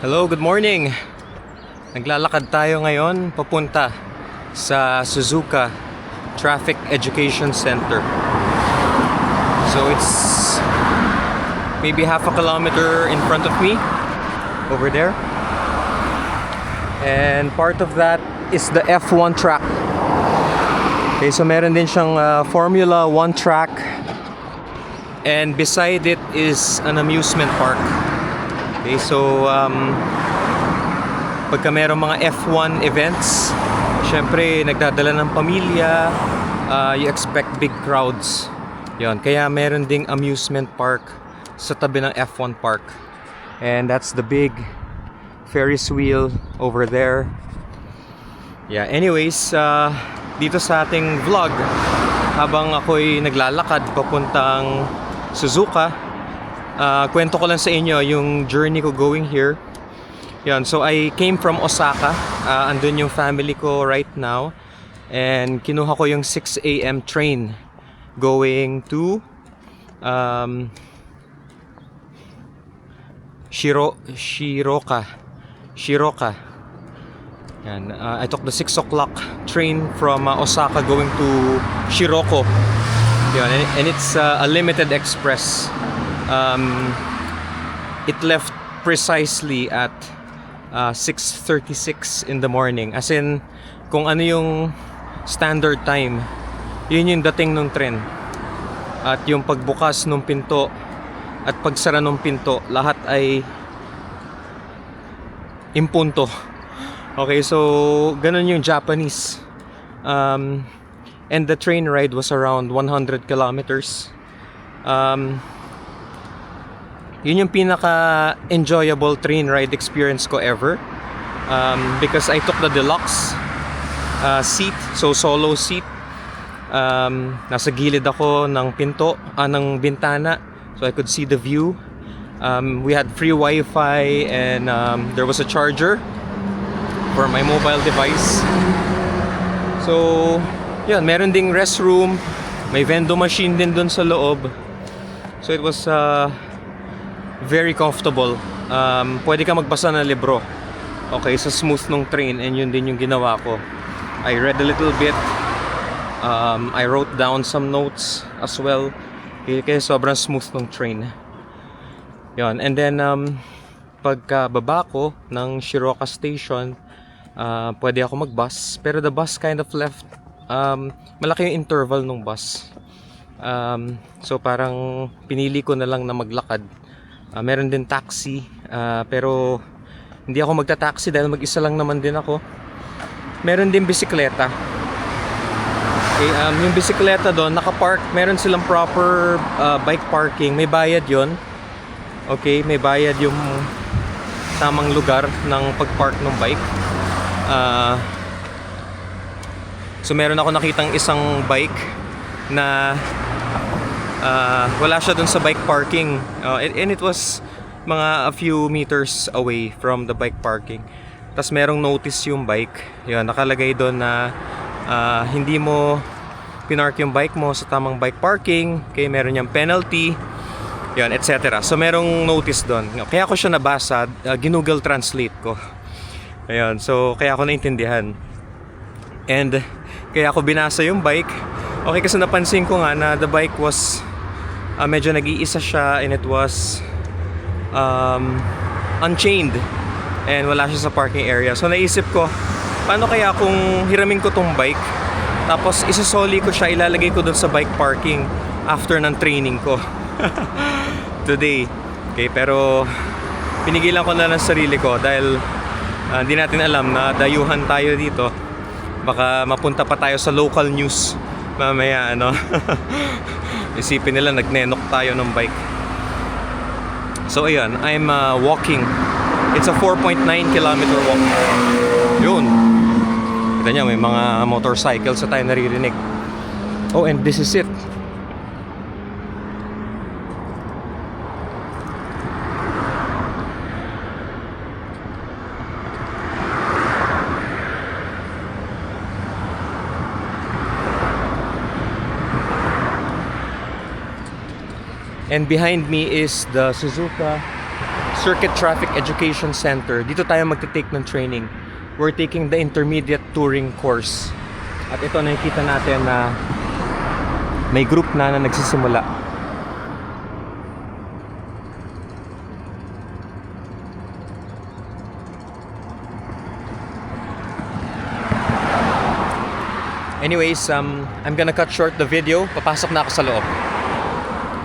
Hello, good morning. Naglalakad tayo ngayon papunta sa Suzuka Traffic Education Center. So it's maybe half a kilometer in front of me over there. And part of that is the F1 track. Okay, so meron din siyang Formula 1 track. And beside it is an amusement park. Okay, so pagka merong mga F1 events, syempre nagdadala ng pamilya, you expect big crowds. Yon, kaya meron ding amusement park sa tabi ng F1 park. And that's the big Ferris wheel over there. Yeah, anyways, dito sa ating vlog, habang ako'y naglalakad papuntang Suzuka, kwento ko lang sa inyo yung journey ko going here. Yan, so I came from Osaka. Andun yung family ko right now. And kinuha ko yung 6 AM train going to Shiroka. Yan, I took the 6 o'clock train from Osaka going to Shiroko. Yan, and it's a limited express. It left precisely at 6:36 in the morning. As in, kung ano yung standard time, yun yung dating ng tren. At yung pagbukas ng pinto at pagsara ng pinto, lahat ay impunto. Okay, so ganun yung Japanese. And the train ride was around 100 kilometers. Yun yung pinaka-enjoyable train ride experience ko ever. Because I took the deluxe seat, so solo seat. Nasa gilid ako ng pinto, ng bintana, so I could see the view. We had free Wi-Fi and there was a charger for my mobile device. So, yan, meron ding restroom, may vending machine din dun sa loob. So it was very comfortable. Pwede ka magbasa ng libro. Okay, sa smooth nung train, and yun din yung ginawa ko. I read a little bit. I wrote down some notes as well. Kaya sobrang smooth nung train. Yun, and then pagka baba ko ng Shiroka Station, pwede ako magbus, pero the bus kind of left. Malaki yung interval ng bus. So parang pinili ko na lang na maglakad. Meron din taxi, pero hindi ako magta-taxi dahil mag-isa lang naman din ako. Meron din bisikleta. Okay, yung bisikleta doon nakapark, meron silang proper bike parking. May bayad yon. Okay, may bayad yung tamang lugar ng pag-park ng bike. So meron ako nakitang isang bike na wala siya dun sa bike parking, and it was mga a few meters away from the bike parking. Tapos merong notice yung bike. Yun, nakalagay doon na hindi mo pinark yung bike mo sa tamang bike parking, okay, meron yung penalty, yun, etc. So merong notice doon. Kaya ko siya nabasa, Google Translate ko. Ayun, so kaya ako naintindihan. And kaya ako binasa yung bike. Okay, kasi napansin ko nga na the bike was medyo nag-iisa siya, and it was unchained and wala siya sa parking area. So naisip ko, paano kaya kung hiramin ko tong bike, tapos isasoli ko siya, ilalagay ko dun sa bike parking after ng training ko today. Okay, pero pinigilan ko na lang sarili ko dahil hindi natin alam na dayuhan tayo dito. Baka mapunta pa tayo sa local news mamaya, ano. Isipin nila nagnenok tayo ng bike. So ayun, I'm walking. It's a 4.9 kilometer walk. Yun. Kita nyo, may mga motorcycles sa tayo naririnig. Oh, and this is it. And behind me is the Suzuka Circuit Traffic Education Center. Dito tayo magte-take ng training. We're taking the intermediate touring course. At ito nakikita natin na may group na nagsisimula. Anyways, I'm gonna cut short the video. Papasok na ako sa loob.